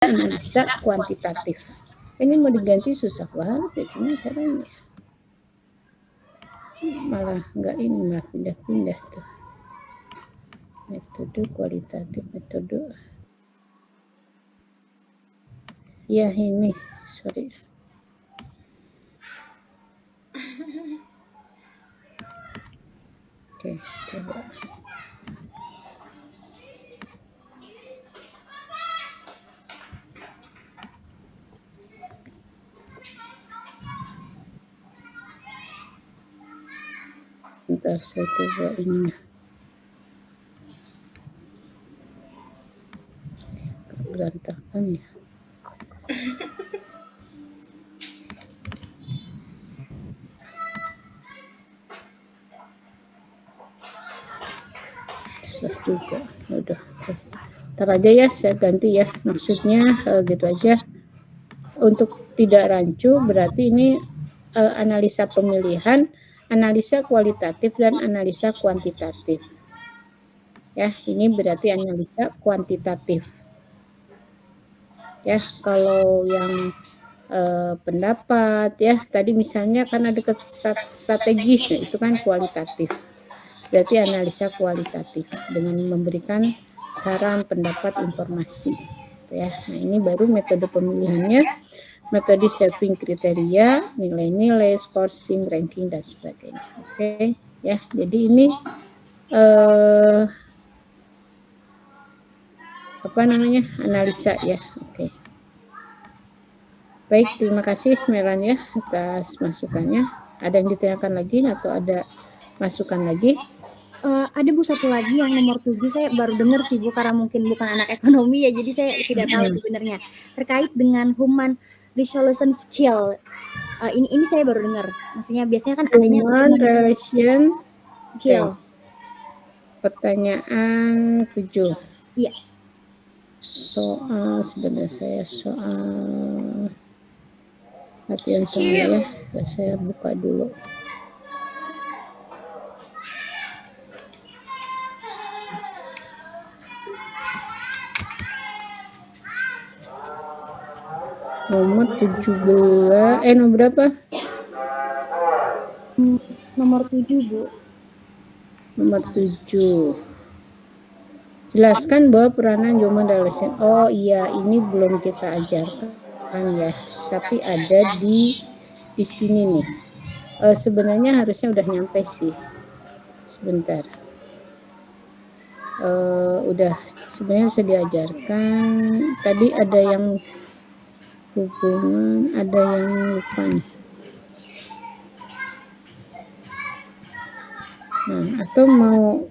analisa kuantitatif. Ini mau diganti susah banget ya, gimana caranya? Malah nggak ini, malah pindah-pindah tuh. Metode kualitatif, metode. Ya ini, sorry. Oke, coba. Bentar saya coba ini. Berantakan ya. Susah juga. Udah. Ntar aja ya, saya ganti ya. Maksudnya gitu aja. Untuk tidak rancu berarti ini analisa pemilihan, analisa kualitatif dan analisa kuantitatif. Ya, ini berarti analisa kuantitatif. Ya, kalau yang pendapat ya, tadi misalnya kan ada strategis, nah itu kan kualitatif. Berarti analisa kualitatif dengan memberikan saran, pendapat, informasi. Ya, nah ini baru metode pemilihannya, metode shaping kriteria, nilai-nilai, scoring, ranking dan sebagainya. Oke, ya. Jadi ini apa namanya? Analisa ya. Oke. Baik, terima kasih Melan ya atas masukannya. Ada yang ditanyakan lagi atau ada masukan lagi? Ada Bu satu lagi yang nomor 7, saya baru dengar sih Bu, karena mungkin bukan anak ekonomi ya, jadi saya tidak tahu sebenarnya. Terkait dengan human resolution skill, ini saya baru dengar. Maksudnya biasanya kan adanya human relation skill. Pertanyaan 7. Iya. Soal sebentar soal latihan saya ya. Saya buka dulu. Nomor 17, nomor berapa? Nomor 7, Bu. Nomor 7. Jelaskan bahwa peranan human relation. Oh iya, ini belum kita ajarkan ya, tapi ada di sini nih. Sebenarnya harusnya udah nyampe sih. Sebentar. Udah sebenarnya bisa diajarkan. Tadi ada yang hubungan, ada yang lupa nih. Nah, atau mau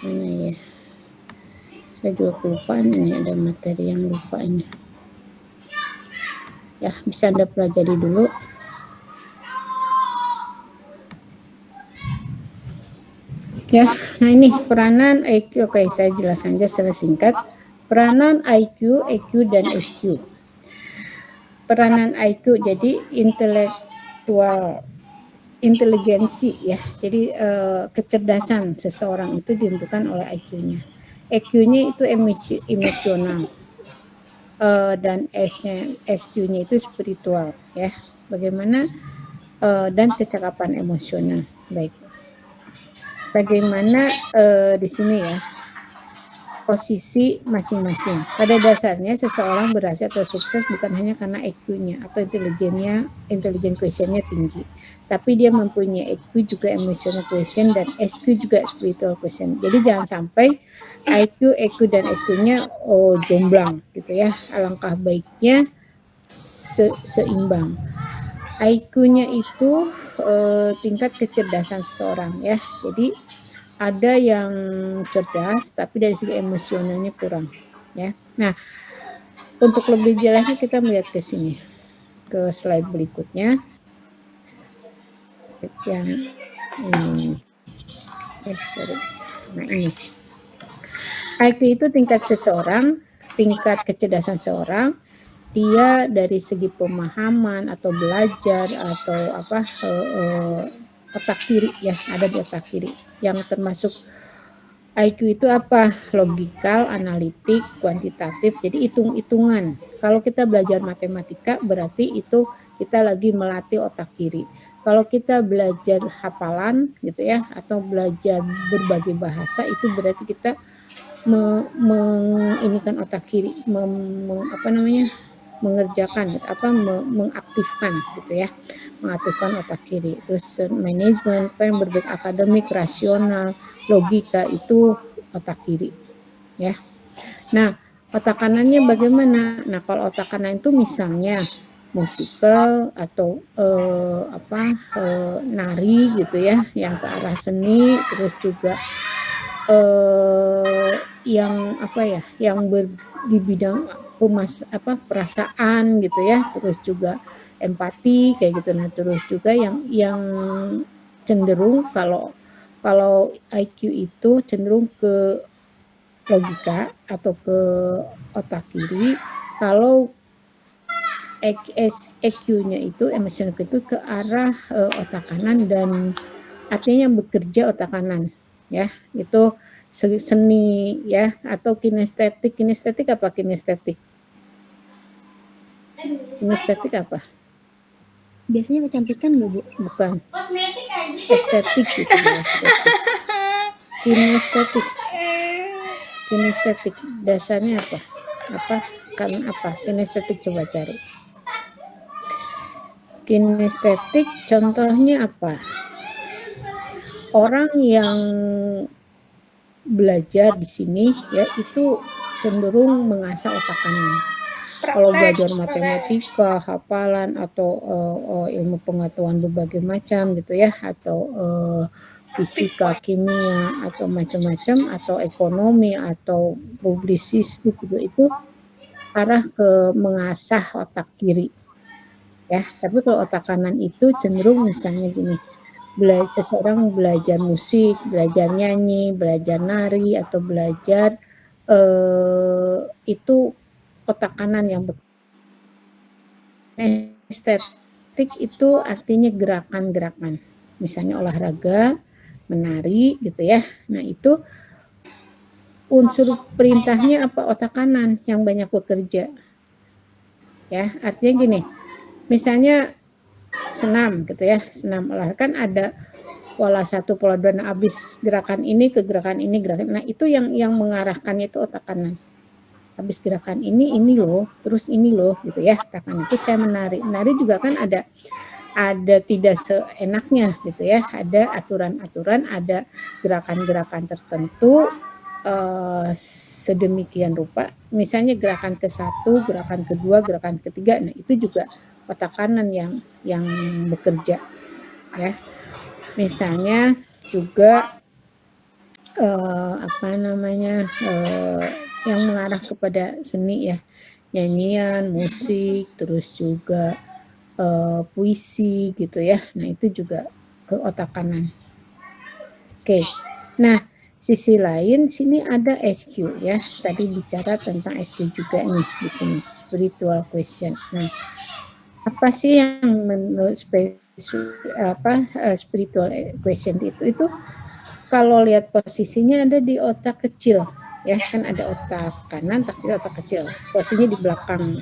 mana ya? Saya juga kelupaan ini, ada materi yang lupa ini. Ya, bisa Anda pelajari dulu. Ya, nah ini peranan IQ. Oke, saya jelaskan aja secara singkat. Peranan IQ, EQ, dan SQ. Peranan IQ jadi intelektual, inteligensi ya. Jadi kecerdasan seseorang itu ditentukan oleh IQ-nya. EQ-nya itu emosional. Dan SQ-nya itu spiritual ya. Bagaimana dan kecakapan emosional. Baik. Bagaimana di sini ya posisi masing-masing. Pada dasarnya seseorang berhasil atau sukses bukan hanya karena EQ-nya atau intelijen quotient-nya tinggi, tapi dia mempunyai EQ juga emotional quotient dan SQ juga spiritual quotient. Jadi jangan sampai IQ, EQ dan SQ-nya jomblang gitu ya. Alangkah baiknya seimbang. IQ-nya itu tingkat kecerdasan seseorang ya. Jadi ada yang cerdas tapi dari segi emosionalnya kurang ya. Nah, untuk lebih jelasnya kita melihat ke sini, ke slide berikutnya yang ini. Sorry. Nah, ini IQ itu tingkat seseorang, tingkat kecerdasan seseorang. Dia dari segi pemahaman atau belajar atau otak kiri ya, ada di otak kiri yang termasuk IQ itu apa? Logikal, analitik, kuantitatif, jadi hitung-hitungan. Kalau kita belajar matematika berarti itu kita lagi melatih otak kiri. Kalau kita belajar hafalan gitu ya, atau belajar berbagai bahasa itu berarti kita menginikan otak kiri, mengerjakan, mengaktifkan gitu ya, mengaktifkan otak kiri. Terus manajemen, yang berbaik akademik, rasional, logika itu otak kiri, ya. Nah, otak kanannya bagaimana? Nah, kalau otak kanan itu misalnya musikal atau nari gitu ya, yang ke arah seni, terus juga yang di bidang perasaan gitu ya, terus juga empati kayak gitu. Nah, terus juga yang cenderung kalau IQ itu cenderung ke logika atau ke otak kiri, kalau EQ-nya itu emosional itu ke arah otak kanan, dan artinya yang bekerja otak kanan ya, itu seni ya, atau kinestetik. Kinestetik apa? Kinestetik apa? Biasanya kecantikan nggak, Bu? Bukan. Estetik gitu ya, estetik. Kinestetik dasarnya apa? Kinestetik, coba cari. Kinestetik contohnya apa? Orang yang belajar di sini ya itu cenderung mengasah otak kanan. Kalau belajar matematika, hafalan, atau ilmu pengetahuan berbagai macam gitu ya, atau fisika, kimia, atau macam-macam, atau ekonomi, atau publisistik gitu, itu arah ke mengasah otak kiri ya. Tapi kalau otak kanan itu cenderung misalnya gini, seseorang belajar musik, belajar nyanyi, belajar nari, atau belajar itu otak kanan yang estetik itu artinya gerakan-gerakan, misalnya olahraga, menari gitu ya. Nah, itu unsur perintahnya apa? Otak kanan yang banyak bekerja ya. Artinya gini, misalnya senam gitu ya, senam olahraga kan ada pola 1, pola 2, nah habis gerakan ini ke gerakan ini, nah itu yang mengarahkan itu otak kanan. Habis gerakan ini loh, terus ini loh gitu ya, otak kanan. Terus kayak menari juga kan ada tidak seenaknya gitu ya, ada aturan-aturan, ada gerakan-gerakan tertentu sedemikian rupa, misalnya gerakan ke-1, gerakan ke-2, gerakan ke-3, nah itu juga otak kanan yang bekerja ya. Misalnya juga yang mengarah kepada seni ya, nyanyian, musik, terus juga puisi gitu ya. Nah, itu juga ke otak kanan. Oke. Nah, sisi lain sini ada SQ ya. Tadi bicara tentang SQ juga nih di sini, spiritual question. Nah, apa sih yang menurut spiritual question itu kalau lihat posisinya ada di otak kecil ya, kan ada otak kanan, otak kecil, posisinya di belakang.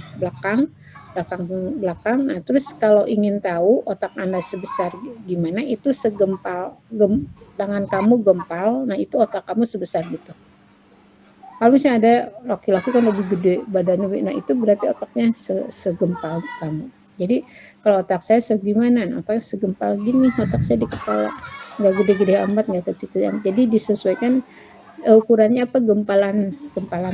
Nah, terus kalau ingin tahu otak Anda sebesar gimana, itu tangan kamu gempal, nah itu otak kamu sebesar gitu. Kalau misalnya ada laki-laki kan lebih gede badannya, nah itu berarti otaknya segempal kamu. Jadi kalau otak saya segimana, otaknya segempal gini, otak saya di kepala, nggak gede-gede amat, nggak kecil amat. Jadi disesuaikan ukurannya apa, gempalan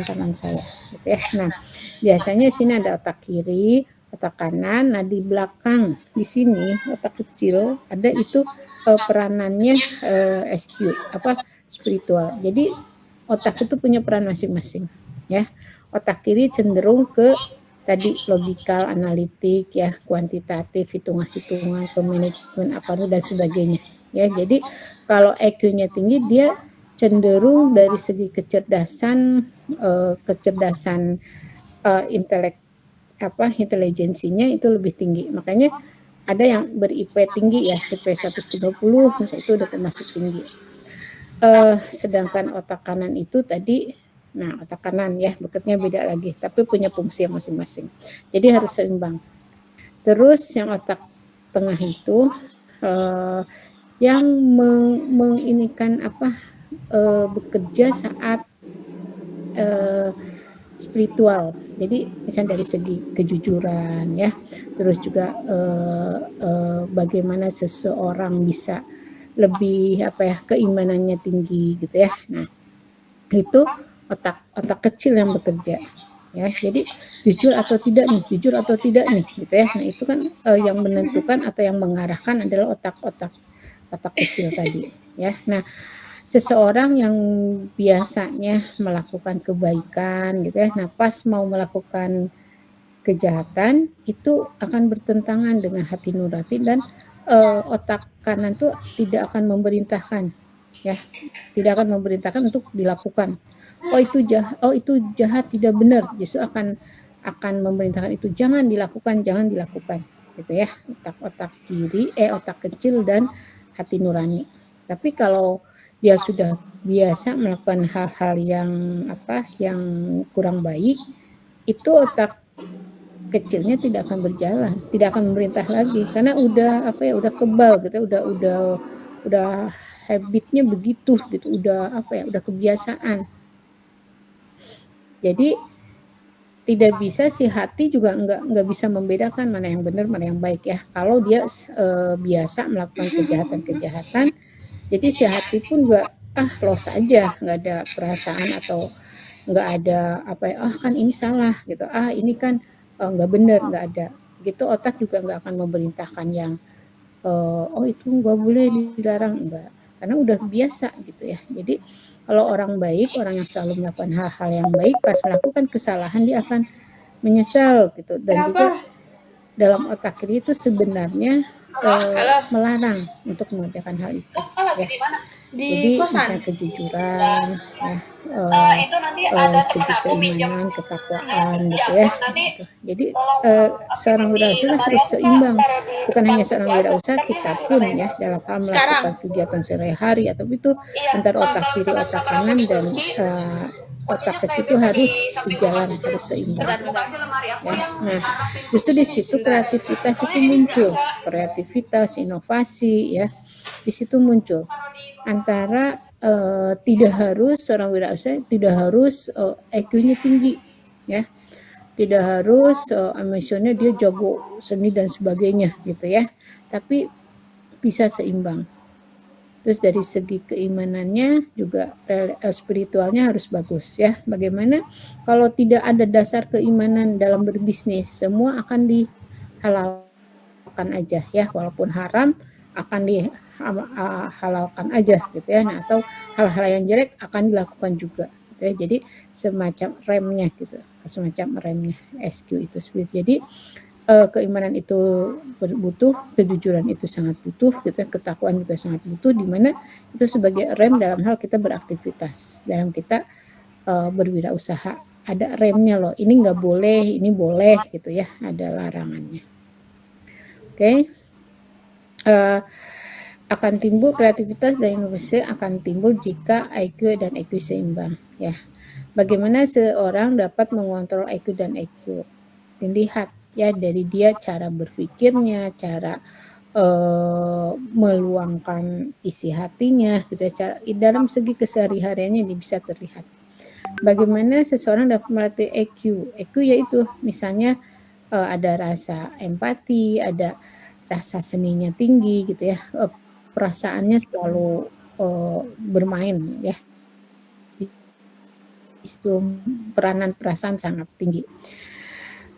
tangan saya gitu ya. Nah, biasanya sini ada otak kiri, otak kanan. Nah, di belakang di sini otak kecil ada itu peranannya SQ spiritual. Jadi otak itu punya peran masing-masing ya. Otak kiri cenderung ke tadi logikal, analitik ya, kuantitatif, hitungan-hitungan, ke manajemen akademik dan sebagainya ya. Jadi kalau EQ-nya tinggi, dia cenderung dari segi kecerdasan intelijensinya itu lebih tinggi. Makanya ada yang ber-IP tinggi ya, IP 130 misalnya, itu udah termasuk tinggi. Sedangkan otak kanan itu tadi, nah otak kanan ya bentuknya beda lagi, tapi punya fungsi masing-masing. Jadi harus seimbang. Terus yang otak tengah itu yang menginikan bekerja saat spiritual. Jadi misalnya dari segi kejujuran ya, terus juga bagaimana seseorang bisa lebih keimanannya tinggi gitu ya. Nah, itu otak kecil yang bekerja ya. Jadi jujur atau tidak nih gitu ya. Nah, itu kan yang menentukan atau yang mengarahkan adalah otak kecil tadi ya. Nah, seseorang yang biasanya melakukan kebaikan gitu ya. Nah, pas mau melakukan kejahatan itu akan bertentangan dengan hati nurani dan otak kanan tuh tidak akan memerintahkan ya, tidak akan memerintahkan untuk dilakukan. Oh itu jahat tidak benar, justru akan memerintahkan itu jangan dilakukan gitu ya. Otak kecil dan hati nurani. Tapi kalau dia sudah biasa melakukan hal-hal yang kurang baik, itu otak kecilnya tidak akan berjalan, tidak akan memerintah lagi karena udah kebal gitu, udah habitnya begitu gitu, udah kebiasaan. Jadi tidak bisa si hati juga nggak bisa membedakan mana yang benar mana yang baik ya. Kalau dia biasa melakukan kejahatan, jadi si hati pun juga los aja, nggak ada perasaan atau nggak ada kan ini salah gitu, ini kan nggak benar, nggak ada gitu. Otak juga nggak akan memerintahkan yang oh itu nggak boleh, dilarang, enggak, karena udah biasa gitu ya. Jadi kalau orang baik, orang yang selalu melakukan hal-hal yang baik, pas melakukan kesalahan dia akan menyesal gitu. Dan juga dalam otak kiri itu sebenarnya melarang untuk mengerjakan hal itu ya. Jadi misalnya kejujuran ya, segi keimanan, ketakwaan gitu ya gitu. Jadi seorang wirausaha harus seimbang, bukan hanya seorang wirausaha, kita pun ya dalam hal melakukan kegiatan sehari-hari atau itu antara otak kiri otak kanan dan otak kecil itu harus sejalan, harus seimbang ya. Nah, justru di situ kreativitas itu muncul, kreativitas, inovasi ya, di situ muncul. Antara tidak harus seorang wirausaha tidak harus IQ-nya tinggi ya, tidak harus emosionnya dia jago seni dan sebagainya gitu ya, tapi bisa seimbang. Terus dari segi keimanannya juga spiritualnya harus bagus ya. Bagaimana kalau tidak ada dasar keimanan dalam berbisnis, semua akan dihalalkan aja ya, walaupun haram akan dihalalkan aja gitu ya. Nah, atau hal-hal yang jelek akan dilakukan juga gitu ya. Jadi semacam remnya gitu, semacam remnya SQ itu spirit. Jadi keimanan itu butuh, kejujuran itu sangat butuh gitu ya, ketakwaan juga sangat butuh, di mana itu sebagai rem dalam hal kita beraktivitas, dalam kita berwirausaha. Ada remnya loh, ini nggak boleh, ini boleh gitu ya, ada larangannya. Oke. Akan timbul kreativitas dan inovasi akan timbul jika IQ dan EQ seimbang ya. Bagaimana seorang dapat mengontrol IQ dan EQ? Dilihat ya dari dia cara berpikirnya, cara meluangkan isi hatinya gitu ya, dalam segi kesehari-hariannya ini bisa terlihat. Bagaimana seseorang dapat melatih EQ? EQ yaitu misalnya ada rasa empati, ada rasa seninya tinggi gitu ya, perasaannya selalu bermain ya. Itu peranan perasaan sangat tinggi.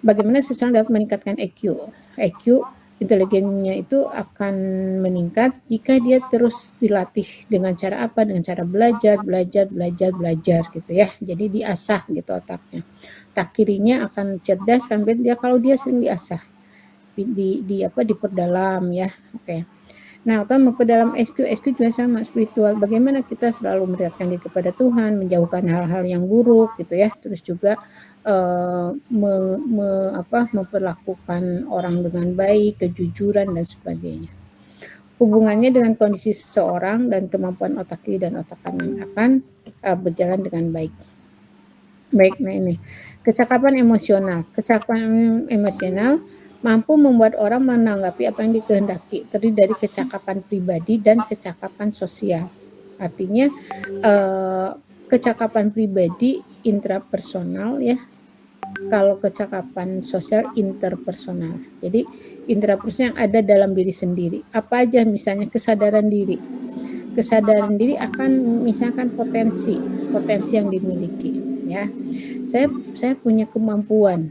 Bagaimana seseorang dapat meningkatkan EQ? EQ intelijennya itu akan meningkat jika dia terus dilatih dengan cara apa? Dengan cara belajar gitu ya. Jadi diasah gitu otaknya. Otak kirinya akan cerdas sampai kalau dia sering diasah, diperdalam ya. Oke. Nah, atau memperdalam SQ juga sama spiritual. Bagaimana kita selalu mendekatkan diri kepada Tuhan, menjauhkan hal-hal yang buruk gitu ya. Terus juga memperlakukan orang dengan baik, kejujuran dan sebagainya. hubungannya dengan kondisi seseorang dan kemampuan otak kiri dan otak kanan akan berjalan dengan baik. Baik, nah ini kecakapan emosional. Kecakapan emosional mampu membuat orang menanggapi apa yang dikehendaki, terdiri dari kecakapan pribadi dan kecakapan sosial. Artinya kecakapan pribadi intrapersonal ya, kalau kecakapan sosial interpersonal. Jadi intrapersonal yang ada dalam diri sendiri. Apa aja misalnya kesadaran diri. Kesadaran diri akan misalkan potensi yang dimiliki ya. Saya punya kemampuan.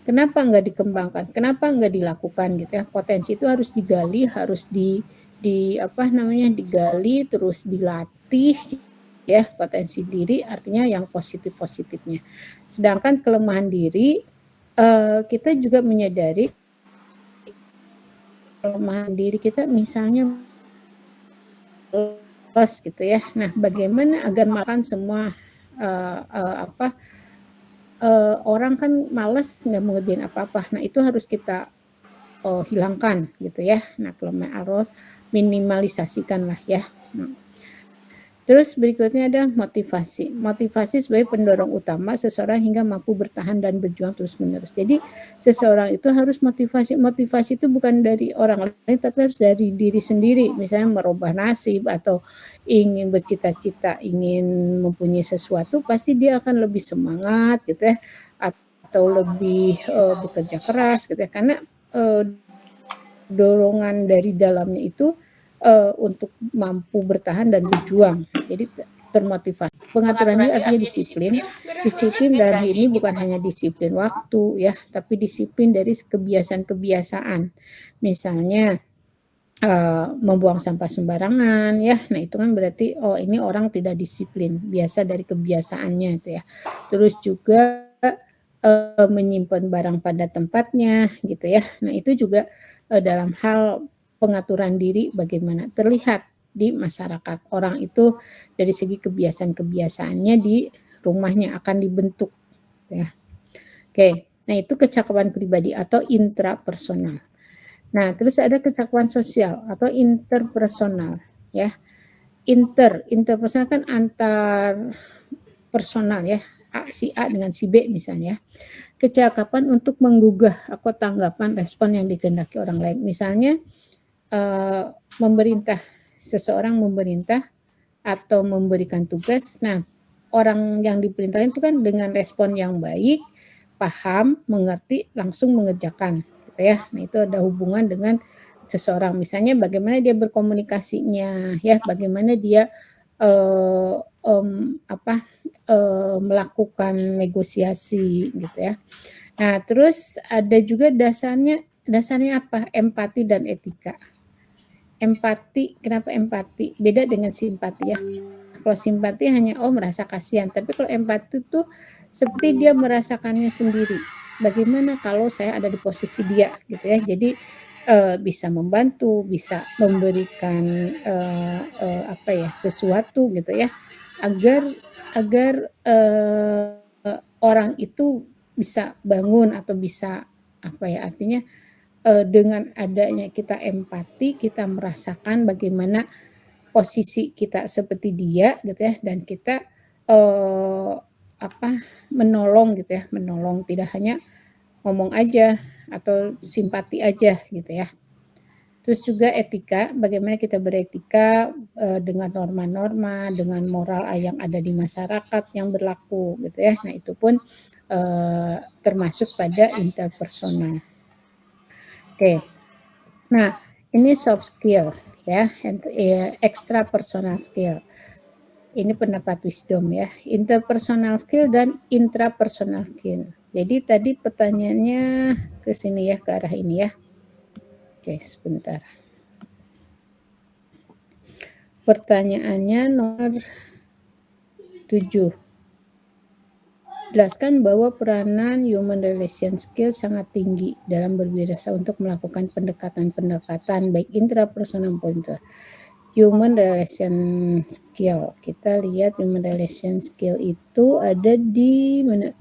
Kenapa nggak dikembangkan? Kenapa nggak dilakukan gitu ya? Potensi itu harus digali, harus digali, terus dilatih ya, potensi diri artinya yang positif-positifnya. Sedangkan kelemahan diri kita juga menyadari kelemahan diri kita misalnya plus gitu ya. Nah, bagaimana agar makan semua orang kan males nggak mau ngerjain apa-apa. Nah, itu harus kita hilangkan gitu ya. Nah, kelemahan harus minimalisasikan lah ya. Terus berikutnya ada motivasi. Motivasi sebagai pendorong utama seseorang hingga mampu bertahan dan berjuang terus-menerus. Jadi seseorang itu harus motivasi. Motivasi itu bukan dari orang lain tapi harus dari diri sendiri. Misalnya merubah nasib atau ingin bercita-cita, ingin mempunyai sesuatu, pasti dia akan lebih semangat gitu ya, atau lebih bekerja keras gitu ya. Karena dorongan dari dalamnya itu untuk mampu bertahan dan berjuang. Jadi termotivasi. Pengaturan diri artinya disiplin. Disiplin dalam hal ini bukan hanya disiplin waktu ya, tapi disiplin dari kebiasaan-kebiasaan. Misalnya membuang sampah sembarangan ya. Nah, itu kan berarti ini orang tidak disiplin, biasa dari kebiasaannya itu ya. Terus juga menyimpan barang pada tempatnya gitu ya. Nah, itu juga dalam hal pengaturan diri bagaimana terlihat di masyarakat. Orang itu dari segi kebiasaan-kebiasaannya di rumahnya akan dibentuk ya. Oke, nah itu kecakapan pribadi atau intrapersonal. Nah, terus ada kecakapan sosial atau interpersonal ya. Interpersonal kan antar personal ya. Si A dengan si B misalnya. Kecakapan untuk menggugah atau tanggapan respon yang dikehendaki orang lain. Misalnya seseorang memerintah atau memberikan tugas. Nah, orang yang diperintahkan itu kan dengan respon yang baik, paham, mengerti, langsung mengerjakan gitu ya. Nah, itu ada hubungan dengan seseorang. Misalnya bagaimana dia berkomunikasinya ya, bagaimana dia melakukan negosiasi gitu ya. Nah, terus ada juga dasarnya apa? Empati dan etika. Empati, kenapa empati? Beda dengan simpati ya. Kalau simpati hanya merasa kasihan, tapi kalau empati itu seperti dia merasakannya sendiri. Bagaimana kalau saya ada di posisi dia gitu ya. Jadi bisa membantu, bisa memberikan sesuatu gitu ya, agar orang itu bisa bangun atau bisa artinya dengan adanya kita empati, kita merasakan bagaimana posisi kita seperti dia gitu ya, dan kita menolong gitu ya, menolong, tidak hanya ngomong aja atau simpati aja gitu ya. Terus juga etika, bagaimana kita beretika dengan norma-norma, dengan moral yang ada di masyarakat yang berlaku gitu ya. Nah, itu pun termasuk pada interpersonal. Oke. Nah, ini soft skill ya, extra personal skill. Ini pendapat wisdom ya, interpersonal skill dan intrapersonal skill. Jadi tadi pertanyaannya ke sini ya, ke arah ini ya. Oke, sebentar. Pertanyaannya nomor 7. Jelaskan bahwa peranan human relation skill sangat tinggi dalam berbirasa untuk melakukan pendekatan-pendekatan baik intrapersonal maupun human relation skill. Kita lihat human relation skill itu ada di mana?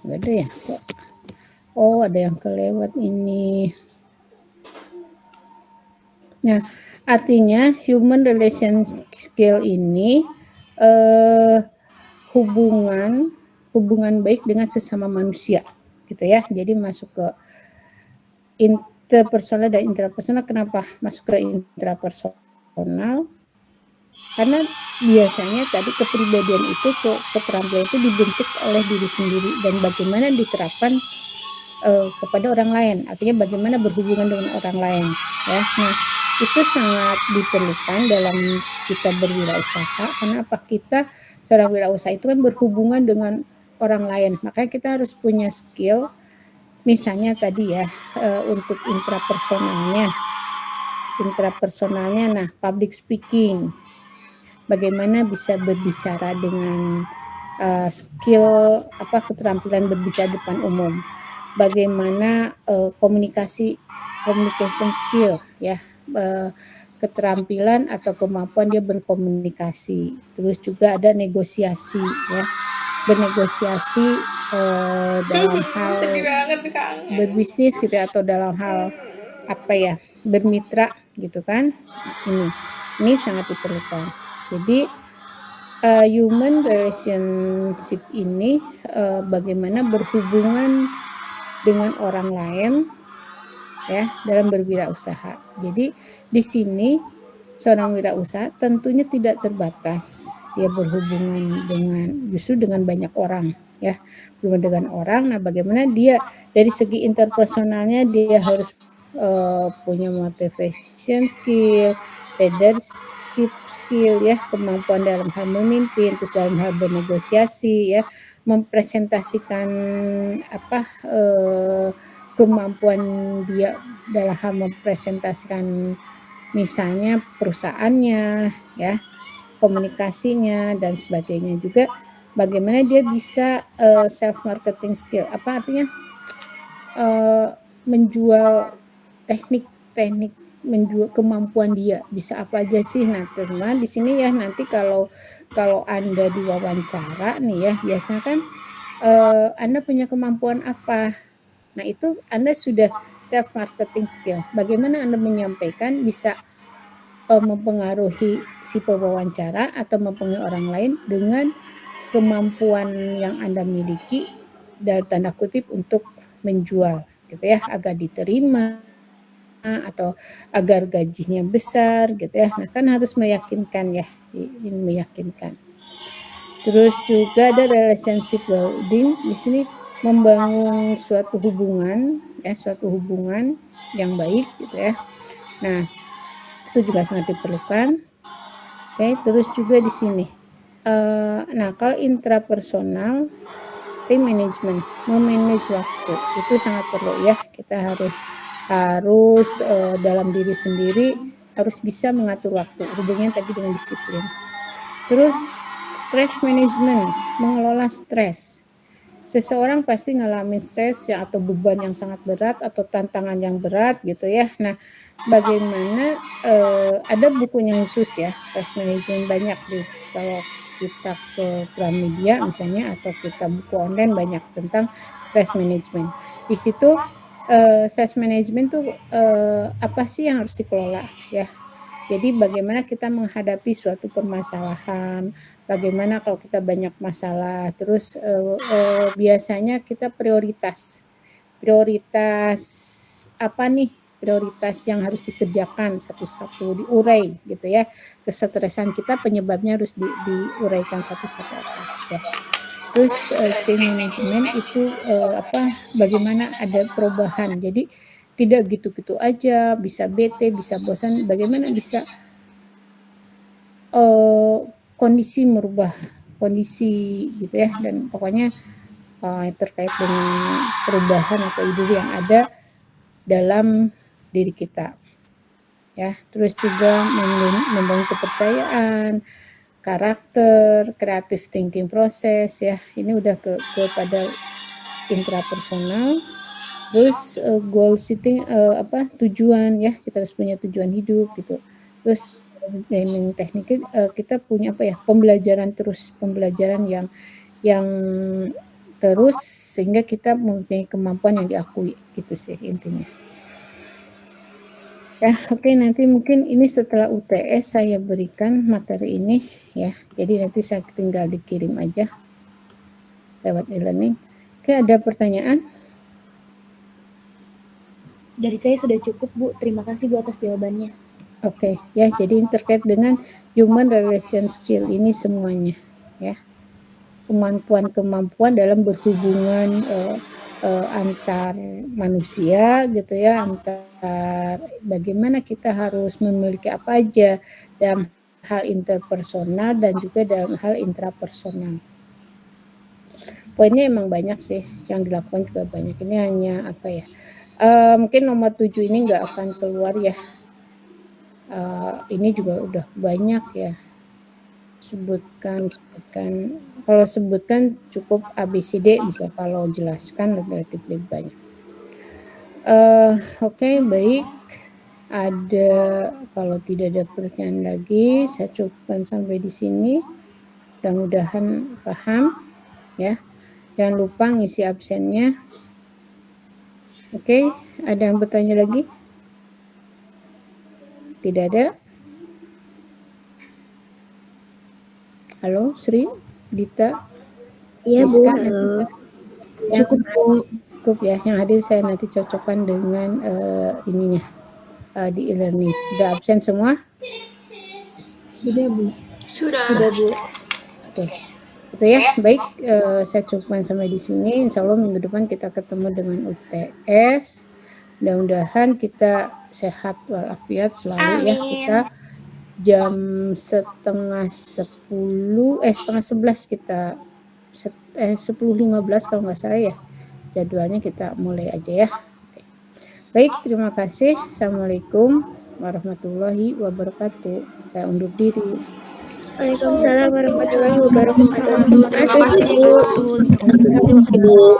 Nggak ada ya? Kok Oh, ada yang kelewat ini. Nah, artinya human relation skill ini hubungan baik dengan sesama manusia, gitu ya. Jadi masuk ke interpersonal dan intrapersonal. Kenapa masuk ke intrapersonal? Karena biasanya tadi kepribadian itu, keterampilan itu dibentuk oleh diri sendiri dan bagaimana diterapkan kepada orang lain. Artinya bagaimana berhubungan dengan orang lain, ya. Nah, itu sangat diperlukan dalam kita berwirausaha. Karena apa? Kita seorang wirausaha itu kan berhubungan dengan orang lain. Makanya kita harus punya skill. Misalnya tadi ya untuk intrapersonalnya, nah public speaking. Bagaimana bisa berbicara dengan skill keterampilan berbicara depan umum. Bagaimana communication skill ya, keterampilan atau kemampuan dia berkomunikasi. Terus juga ada negosiasi ya, bernegosiasi dalam hal berbisnis gitu ya, atau dalam hal bermitra gitu kan. Ini sangat diperlukan. Jadi human relationship ini bagaimana berhubungan dengan orang lain ya dalam berwirausaha. Jadi di sini seorang wirausaha tentunya tidak terbatas dia berhubungan dengan banyak orang ya, berhubungan dengan orang. Nah, bagaimana dia dari segi interpersonalnya dia harus punya motivation skill, leadership skill ya, kemampuan dalam hal memimpin, terus dalam hal bernegosiasi ya, mempresentasikan kemampuan dia dalam hal mempresentasikan misalnya perusahaannya ya, komunikasinya dan sebagainya. Juga bagaimana dia bisa self marketing skill, artinya menjual teknik menjual kemampuan dia bisa apa aja sih. Nah, teman di sini ya nanti kalau Anda diwawancara nih ya, biasanya kan Anda punya kemampuan apa. Nah, itu Anda sudah self marketing skill. Bagaimana Anda menyampaikan bisa mempengaruhi si pewawancara atau mempengaruhi orang lain dengan kemampuan yang Anda miliki dalam tanda kutip untuk menjual gitu ya, agar diterima atau agar gajinya besar gitu ya. Nah, kan harus meyakinkan ya, meyakinkan. Terus juga ada relationship building. Di sini membangun suatu hubungan yang baik gitu ya. Nah, itu juga sangat diperlukan. Oke, terus juga di sini. Nah, kalau intrapersonal, time management, memanage waktu itu sangat perlu ya. Kita harus dalam diri sendiri harus bisa mengatur waktu. Hubungannya tadi dengan disiplin. Terus stress management, mengelola stres. Seseorang pasti ngalamin stres ya, atau beban yang sangat berat atau tantangan yang berat gitu ya. Nah, bagaimana ada bukunya khusus ya, stress management, banyak kalau kita ke Gramedia misalnya atau kita buku online banyak tentang stress management. Di situ stress management tuh apa sih yang harus dikelola ya. Jadi bagaimana kita menghadapi suatu permasalahan, bagaimana kalau kita banyak masalah, terus biasanya kita prioritas apa nih, prioritas yang harus dikerjakan satu-satu, diurai gitu ya. Kesetresan kita penyebabnya harus diuraikan satu-satu ya. Terus change management itu bagaimana ada perubahan. Jadi tidak gitu-gitu aja, bisa bete, bisa bosan, bagaimana bisa kondisi merubah kondisi gitu ya, dan pokoknya terkait dengan perubahan atau ide yang ada dalam diri kita ya. Terus juga membangun kepercayaan, karakter, creative thinking proses ya. Ini udah kepada intrapersonal. Terus goal setting tujuan ya, kita harus punya tujuan hidup gitu. Terus training teknik kita punya pembelajaran yang terus sehingga kita mempunyai kemampuan yang diakui, gitu sih intinya. Ya, oke, nanti mungkin ini setelah UTS saya berikan materi ini ya. Jadi nanti saya tinggal dikirim aja lewat e-learning. Oke, ada pertanyaan? Dari saya sudah cukup, Bu. Terima kasih Bu atas jawabannya. Oke, ya, jadi terkait dengan human relation skill ini semuanya ya. Kemampuan-kemampuan dalam berhubungan antar manusia gitu ya, antar bagaimana kita harus memiliki apa aja dalam hal interpersonal dan juga dalam hal intrapersonal. Poinnya emang banyak sih, yang dilakukan juga banyak. Ini hanya apa ya, mungkin nomor 7 ini nggak akan keluar ya. Ini juga udah banyak ya. Sebutkan. Kalau sebutkan cukup ABCD bisa, kalau jelaskan relatif lebih banyak. Oke, baik. Ada, kalau tidak ada pertanyaan lagi, saya cukupkan sampai di sini. Mudah-mudahan paham ya. Jangan lupa ngisi absennya. Oke, ada yang bertanya lagi? Tidak ada? Halo, Sri, Dita? Iya, Bu. Halo. Cukup, Bu. Cukup ya, yang hadir saya nanti cocokkan dengan ininya di e-learning. Udah absen semua? Sudah, Bu. Sudah, Bu. Oke. Itu ya, baik, saya cukupkan sampai di sini. Insya Allah minggu depan kita ketemu dengan UTS. Mudah-mudahan kita sehat walafiat selalu. Amin. Ya, kita jam 10:30 kita 10:15 kalau nggak salah ya jadwalnya, kita mulai aja ya. Oke. Baik, terima kasih. Assalamualaikum warahmatullahi wabarakatuh. Saya undur diri. Waalaikumsalam warahmatullahi wabarakatuh. Terima kasih, Bu.